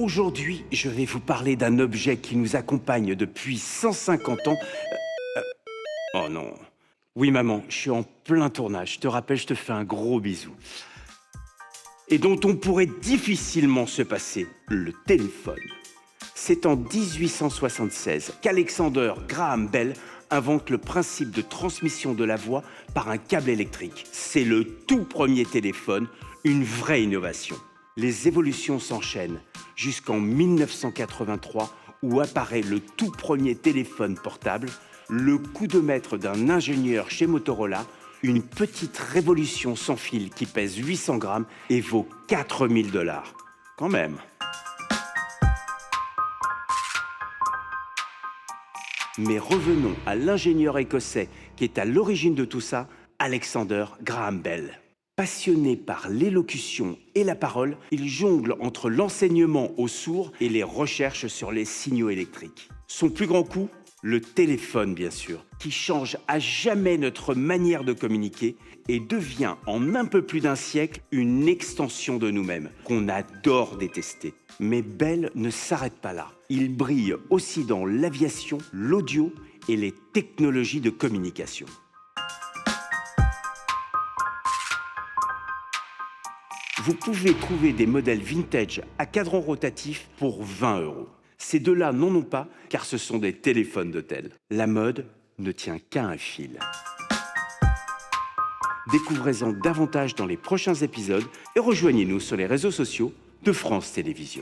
Aujourd'hui, je vais vous parler d'un objet qui nous accompagne depuis 150 ans. Oh non. Oui, maman, je suis en plein tournage. Je te rappelle, je te fais un gros bisou. Et dont on pourrait difficilement se passer, le téléphone. C'est en 1876 qu'Alexander Graham Bell invente le principe de transmission de la voix par un câble électrique. C'est le tout premier téléphone, une vraie innovation. Les évolutions s'enchaînent jusqu'en 1983 où apparaît le tout premier téléphone portable, le coup de maître d'un ingénieur chez Motorola, une petite révolution sans fil qui pèse 800 grammes et vaut 4000 $. Quand même. Mais revenons à l'ingénieur écossais qui est à l'origine de tout ça, Alexander Graham Bell. Passionné par l'élocution et la parole, il jongle entre l'enseignement aux sourds et les recherches sur les signaux électriques. Son plus grand coup, le téléphone bien sûr, qui change à jamais notre manière de communiquer et devient en un peu plus d'un siècle une extension de nous-mêmes, qu'on adore détester. Mais Bell ne s'arrête pas là. Il brille aussi dans l'aviation, l'audio et les technologies de communication. Vous pouvez trouver des modèles vintage à cadran rotatif pour 20 €. Ces deux-là n'en ont pas car ce sont des téléphones d'hôtel. La mode ne tient qu'à un fil. Découvrez-en davantage dans les prochains épisodes et rejoignez-nous sur les réseaux sociaux de France Télévisions.